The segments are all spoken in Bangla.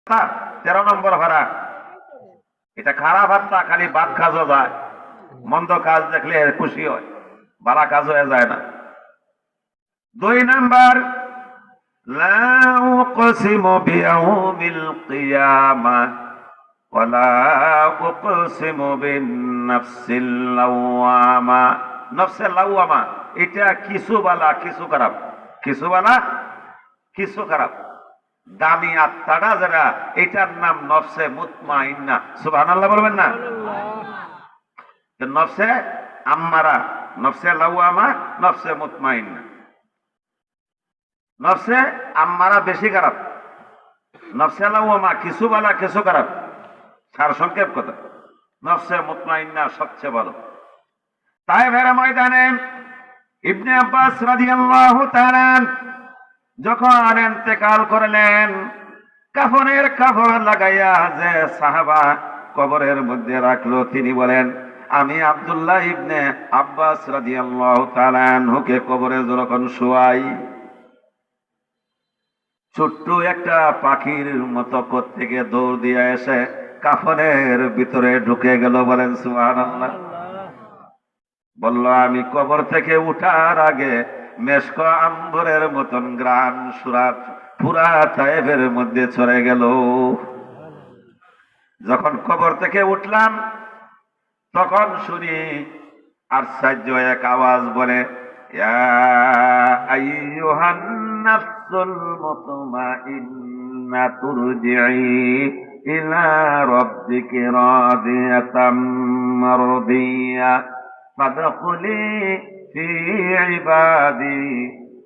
13 নম্বর ভাড়া। এটা খারাপ আত্মা, খালি বাদ কাজও যায়, মন্দ কাজ দেখলে খুশি হয়, ভালো কাজ হয়ে যায় না। 2 নাম্বার, লা উকসিমু বিয়াউমিল কিয়ামাহ ওয়া লা উকসিমু বিন নাফসিল লাওয়ামা। নফসে লাওয়ামা এটা কিছু বালা কিছু খারাপ, কিছু বালা কিছু খারাপ। দামি আত্মাটা যারা, এটার নাম নফসে মুতমাইন্না। সুবহানাল্লাহ বলবেন না? নফসে আম্মারা, নফসে লাওয়ামা, নফসে মুতমাইন্না। নফসে আম্মারা বেশি খারাপ, নফসে লাওয়ামা কিছু বালা কিছু খারাপ। সার সংক্ষেপ কথা, নফসে মুতমাইন্না সবচেয়ে ভালো। তাই ভেড়া ময়দানে ইবনে আব্বাস রাদিয়াল্লাহু তাআলা যখন ইন্তেকাল করলেন, কাফনের কাপড় লাগাইয়া যে সাহাবা কবরের মধ্যে রাখলো, তিনি বলেন, আমি আব্দুল্লাহ ইবনে আব্বাস রাদিয়াল্লাহু তাআলা আনহুকে কবরে যখন শোয়াই, ছোট্ট একটা পাখির মতো কোত্থেকে দৌড় দিয়ে এসে কাফনের ভিতরে ঢুকে গেল। বলেন সুবহানাল্লাহ। বলল, আমি কবর থেকে উঠার আগে মেশক আম্বরের মতন গ্রান সুরাত পুরা তায়েফের মধ্যে ছড়ে গেল। যখন কবর থেকে উঠলাম, তখন শুনি আশ্চর্য এক আওয়াজ বলে, ইয়া আইয়ুহান নাফসুল মুতমাইন্না তুরজিই ইলা রাব্বিকি রাদিয়াতাম মারদিয়া ফাদখুলি ফি ইবাদি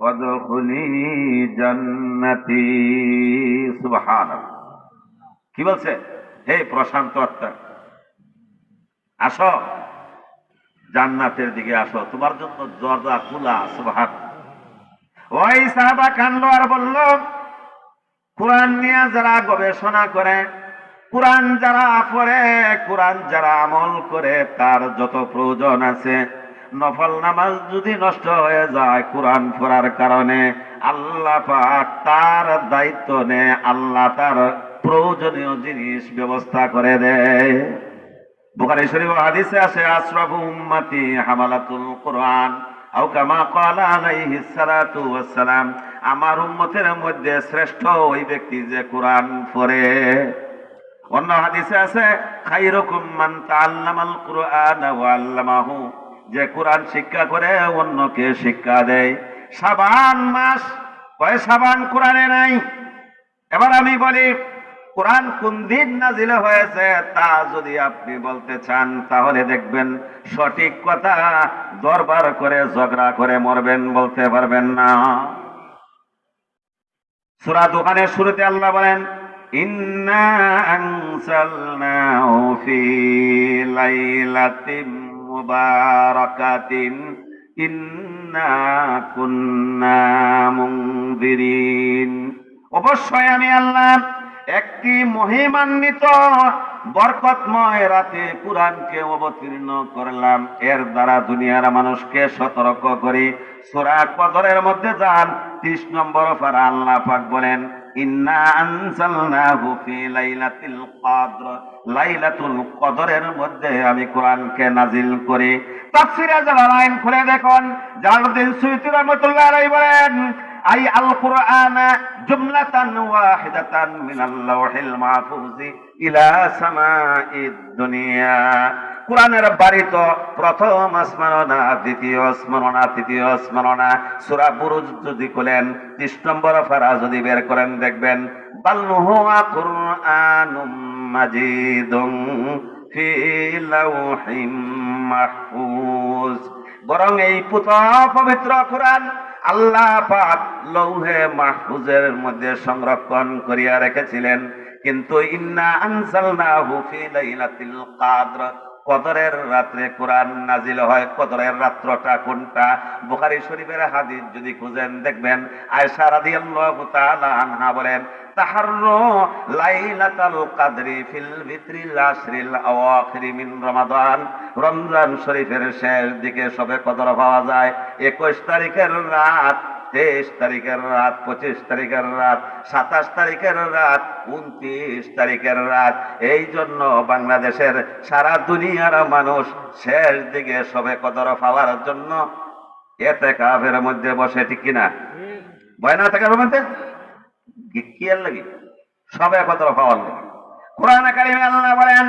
ওয়াদখুলি জান্নাতি। সুবহানাল্লাহ। কি বলছে? হে প্রশান্ত আত্মা, আসো, জান্নাতের দিকে আসো, তোমার জন্য দরজা খোলা। সুবহানাল্লাহ। ওই সাহাবা কানলো আর বলল, কোরআন নিয়ে যারা গবেষণা করে, কোরআন যারা পড়ে, কোরআন যারা আমল করে, তার যত প্রয়োজন আছে, নফল নামাজ যদি নষ্ট হয়ে যায় কোরআন পড়ার কারণে, আল্লাহ পাক তার দায়িত্ব নেয়, আল্লাহ তার প্রয়োজনীয় জিনিস ব্যবস্থা করে দেয়। বুখারী শরীফ হাদিসে আছে, আশরাফু উম্মতি হামালাতুল কোরআন আও কামা ক্বালা আলাইহিস সালাতু ওয়াস সালাম। আমার উম্মতের মধ্যে শ্রেষ্ঠ ওই ব্যক্তি যে কোরআন পড়ে। অন্য হাদিসে আছে, খায়রুকুম মান তাআল্লামাল কুরআন ওয়া আল্লামাহু, যে কোরআন শিক্ষা করে অন্যকে শিক্ষা দেয়। শাবান মাস, কয় শাবান কোরআনে নাই। এবার আমি বলি, কোরআন কোন দিন নাজিল হয়েছে তা যদি আপনি বলতে চান, তাহলে দেখবেন সঠিক কথা দরবার করে ঝগড়া করে মরবেন, বলতে পারবেন না। সূরা দুখানের শুরুতে আল্লাহ বলেন, ইন্না আনসালনাহু ফি লাইলাতিন মুবারাকাতিন ইন্না কুন্না মুনজিরিন। অবশ্যই আমি আল্লাহ একটি মহিমান্বিত বরকতময় রাতে কুরআনকে অবতীর্ণ করলাম, এর দ্বারা দুনিয়ার মানুষকে সতর্ক করি। সূরা কদরের মধ্যে যান, 30 নম্বর পারা, আল্লাহ পাক বলেন, ইন্না আনসালনাহু ফি লাইলাতিল কদর, লাইলাতুল কদরের মধ্যে আমি কোরআনকে নাজিল করি। তাফসীরে জালালাইন খুলে দেখুন, জালালউদ্দিন সুয়ুতী রাহমাতুল্লাহ আলাইহি বলেন, আই আল কুরআন জুমলাতান ওয়াহিদাতান মিনাল লাওহিল মাহফুজ ইলা সামাঈদ দুনিয়া। কোরআনের বাড়ি তো প্রথম আসমানও না, দ্বিতীয় আসমানও না, তৃতীয় আসমানও না। সূরা বুরুজ যদি খুলেন, 30 নম্বর পারা যদি বের করেন, দেখবেন বাল হুয়া কুরআনুম মাজিদুন ফি লাওহিম মাহফুজ। বরং এই পবিত্র কোরআন আল্লাহ পাক লৌহে মাহফুজের মধ্যে সংরক্ষণ করিয়া রেখেছিলেন। কিন্তু ইন্না আনজালনাহু ফি লাইলাতিল কদর, কদরের রাত্রে কোরআন নাজিল হয়। কদরের রাত্রটা কোনটা? বুখারী শরীফের হাদিস যদি খুঁজেন, দেখবেন আয়েশা রাদিয়াল্লাহু তাআলা আনহা বলেন, তাহাররু লাইলাতুল কদরি ফিল ভিতরিল আশরিল আওয়াখির মিন রমাদান। রমজান শরীফের শেষ দিকে সবে কদর পাওয়া যায়। 21 তারিখের রাত 23 তারিখের রাত, 25 তারিখের রাত, 27 তারিখের রাত, 29 তারিখের রাত। এই জন্য বাংলাদেশের সারা দুনিয়ার মানুষ শেষ দিকে সবে কদর পাওয়ার জন্য ইতিকাফের মধ্যে বসে, ঠিক কিনা? ভয় না থাকার মধ্যে কি আর লাগে সবে কদর পাওয়ার লাগে। কোরআনে কারিমে আল্লাহ বলেন,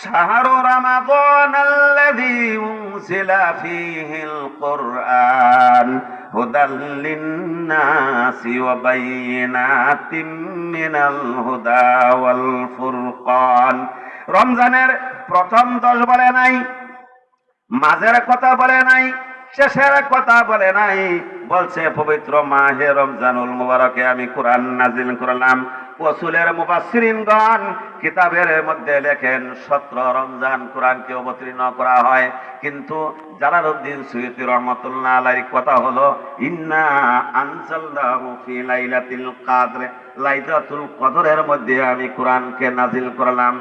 শাহরু রমাদানাল্লাযী উনজিলা ফীহিল কুরআন হুদাল লিন-নাসি ওয়া বাইয়িনাতিম মিনাল হুদা ওয়াল ফুরকান। রমজানের প্রথম 10 বলে নাই, মাঝের কথা বলে নাই, শেষের কথা বলে নাই, বলছে পবিত্র মাহে রমজানুল মুবারকে আমি কোরআন নাজিল করলাম। রাসূলের মুফাসসিরিনগণ কিতাবের মধ্যে লেখেন 17 রমজান কোরআনকে অবতীর্ণ করা হয়, কিন্তু জালালউদ্দিন সুয়ুতী রহমাতুল্লাহ আলাইহির কথা হলো ইন্না আনজালনাহু ফি লাইলাতিল কদর, লাইলাতুল কদরের মধ্যে আমি কোরআনকে নাজিল করলাম।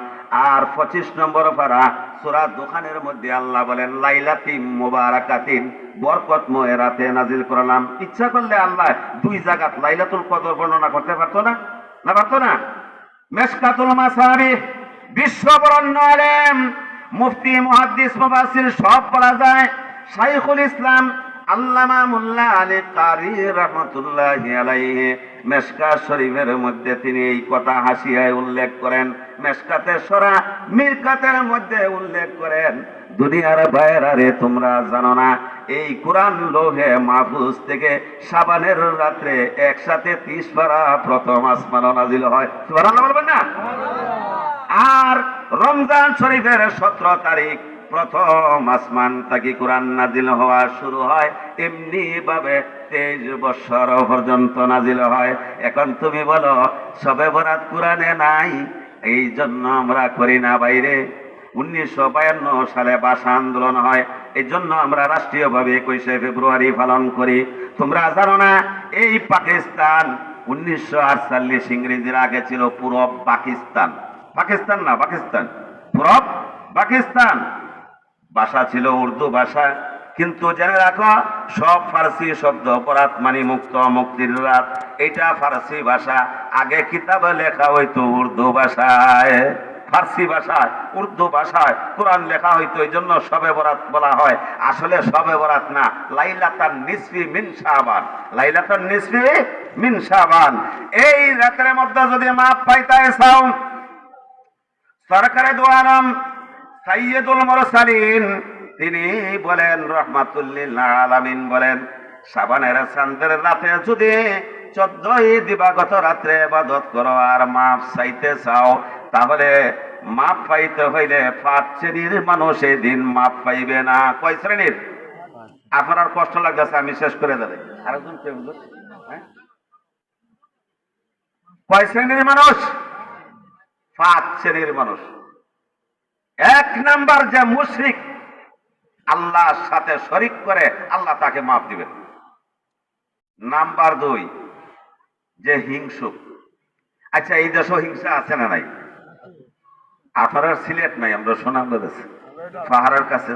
আর 25 নম্বর পারা সূরা দুখানের মধ্যে আল্লাহ বলেন লাইলাতিন মুবারাকাতিন, বরকতময় রাতে নাজিল করলাম। ইচ্ছা করলে আল্লাহ 2 জায়গায় লাইলাতুল কদর বর্ণনা করতে পারতো না? পারতো না? মিশকাতুল মাসাবিহ, বিশ্ববরণ্য আলেম মুফতি মুহাদ্দিস মুফাসসির সব বলা যায়। শাইখুল ইসলাম আল্লামা মোল্লা আলী কারি রহমাতুল্লাহি আলাইহি মিশকাত শরীফের মধ্যে তিনি এই কথা হাসিয়ায় উল্লেখ করেন, মিশকাতের সূরা মিরকাতের মধ্যে উল্লেখ করেন, দুনিয়ার ভাইয়েরা রে তোমরা জানো না এই কোরআন লোহে মাহফুজ থেকে শাবানের রাত্রে একসাথে 30 পারা প্রথম আসমানে নাজিল হয়। সুবহানাল্লাহ বলবেন না? আর রমজান শরীফের 17 তারিখ প্রথম আসমান থেকে কোরআন নাজিল হওয়া শুরু হয়, এমনি ভাবে 23 বছর পর্যন্ত নাজিল হয়। এখন তুমি বলো শবে বরাত কোরআনে নাই, এই জন্য আমরা করি না বাইরে। 1952 সালে ভাষা আন্দোলন হয়, এই জন্য আমরা রাষ্ট্রীয়ভাবে 21শে ফেব্রুয়ারি পালন করি। তোমরা জানো না এই পাকিস্তান 1948 ইংরেজির আগে ছিল পূরব পাকিস্তান। পাকিস্তান না, পাকিস্তান, পূরব পাকিস্তান। ভাষা ছিল উর্দু ভাষা, কিন্তু জেনে রাখো সব ফার্সি শব্দ, বরাত মানে মুক্ত, মুক্তির রাত, এটা ফার্সি ভাষা। আগে কিতাবে লেখা হইতো উর্দু ভাষায়, ফার্সি ভাষায়, উর্দু ভাষায় কোরআন লেখা হইতো, এই জন্য শবে বরাত বলা হয়। আসলে শবে বরাত না, লাইলাতান নিসফি মিন শাবান, লাইলাতান নিসফি মিন শাবান। এই রাতের মধ্যে যদি মাপ পাইতে চাও, সরকারে দো আলম সাইয়্যিদুল মুরসালিন তিনি বলেন রাহমাতুল লিল আলামিন বলেন, শাবানের চাঁদের রাতে যদি 14 দিবাগত রাত্রে ইবাদত করো আর মাপ চাইতে চাও, তাহলে মাপ পাইতে হইলে 5 শ্রেণীর মানুষ এই দিন মাপ পাইবে না। কয় শ্রেণীর? আপনার কষ্ট লাগতেছে, আমি শেষ করে দেব। আরেকজন কে বুঝলো? কয় শ্রেণীর মানুষ? 5 শ্রেণীর মানুষ। 1 নাম্বার যে মুশরিক, আল্লাহর সাথে শরীক করে, আল্লাহ তাকে মাফ দিবেন। নাম্বার 2 যে হিংসুক। আচ্ছা, এই দেশে হিংসা আছে না নাই? আপনার সিলেট নাই, আমরা সুনামগঞ্জ আছে, পাহাড়ের কাছে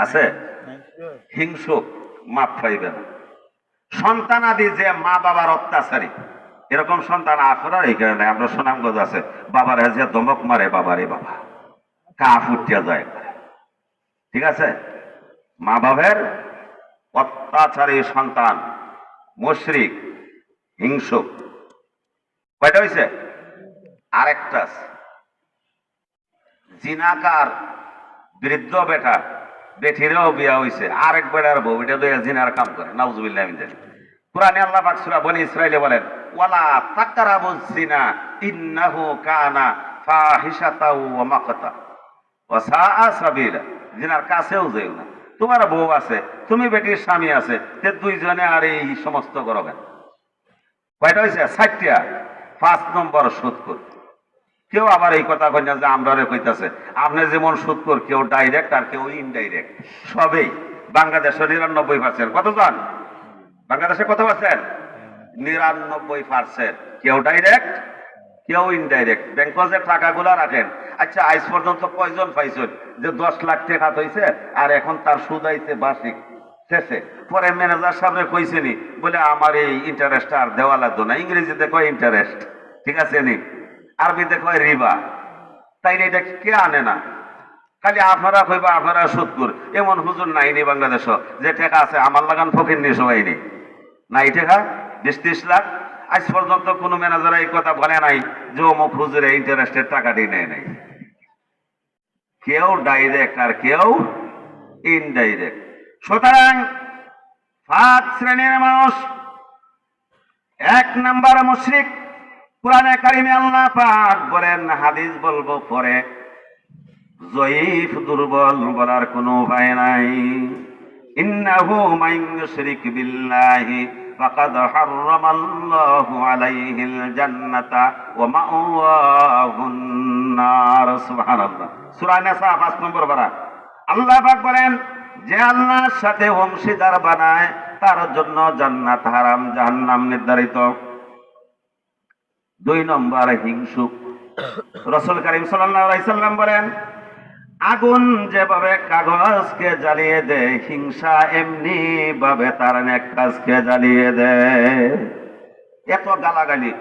আছে। হিংসুক মাফ পাইবে না। সন্তান আদি যে মা বাবার অত্যাচারী, এরকম সন্তান আপনার এইখানে নাই, আমরা সুনামগঞ্জ আছে। বাবার যে দমক মারে, বাবারে বাবা কাফ উঠিয়া যায়, ঠিক আছে? মা বাবার অত্যাচারী সন্তান মুশরিক, হিংসুক। কয়টা হয়েছে? আরেকটা জিনাকার বৃদ্ধ বেটা, বেঠিরেও বিয়া হইছে, আরেক বেটার বউ, এটা দুই জিনার কাম করে। নাউজুবিল্লাহ মিন যালিক। কুরআনে আল্লাহ পাক সূরা বনী ইসরাঈলে বলেন, ওয়ালা তাকরাবুজ জিনা ইন্নাহু কানা ফাহিশাতাও ওয়া মাকতা ওয়া সাআ সাবিলা। জিনার কাছেও যাইও না। তোমার বউ আছে, তুমি বেটির স্বামী আছে, তে দুইজনে আর এই সমস্ত করো কেন? কয়টা হয়েছে? 60টা। 5 নম্বর সুদখোর। কেউ আবার এই কথা কই না যে আমরারে কইতাছে, আপনি যেমন সুদখোর, কেউ ডাইরেক্ট আর কেউ ইনডাইরেক্ট, সবেই। বাংলাদেশে 99%। কত জন? বাংলাদেশে কত পার্সেন্ট? 99%। কেউ ডাইরেক্ট, কেউ ইনডাইরেক্ট। ব্যাংকে যে টাকাগুলো রাখেন, আচ্ছা আজ পর্যন্ত কয়জন পাইছেন যে 10 লাখ টাকা হইছে আর এখন তার সুদ আইছে বার্ষিক শেষে পরে ম্যানেজার সামনে কইছেনি বলে আমার এই ইন্টারেস্ট আর দেওয়া লাগতো না, ইংরেজিতে কয় ইন্টারেস্ট, ঠিক আছে নি, আরবিতে কয় রিবা, তাইলে এটা কে আনে না, খালি আপনারা কইবা আপনারা সুদকুর। এমন হুজুর নাইনি বাংলাদেশ যে টাকা আছে আমার লাগান ফকির নিয়ে সবাই নেই, নাই টাকা 20-30 লাখ। আজ পর্যন্ত কোনো ম্যানেজার এই কথা বলে নাই যে অমুক হুজুরে ইন্টারেস্টের টাকাটি নেয় নাই। কেউ ডাইরেক্ট আর কেউ ইনডাইরেক্ট। সুতরাং 5 শ্রেণীর মানুষ। 1 নাম্বার মুশরিক। কোরআনে কারিমে আল্লাহ পাক বলেন, হাদিস বলবো পরে, জয়ীফ দুর্বল বলার কোনো উপায় নাই। ইন্নাহু মান ইউশরিক বিল্লাহি ফাকাদ হারামাল্লাহু আলাইহিল জান্নাতা ওয়া মাওয়াহুন নার। সুবহানাল্লাহ। সূরা নিসা 5 নম্বর পারা। আল্লাহ পাক বলেন, যে আল্লাহর সাথে অংশীদার বানায় তার জন্য জান্নাত হারাম, জাহান্নাম নির্ধারিত। 2 নম্বর হিংসুক। রাসূল কারীম সাল্লাল্লাহু আলাইহি সাল্লাম বলেন, আগুন যেভাবে কাগজকে জ্বালিয়ে দেয়, হিংসা এমনি ভাবে তার নেক কাজকে জ্বালিয়ে দেয়। এত গালাগালি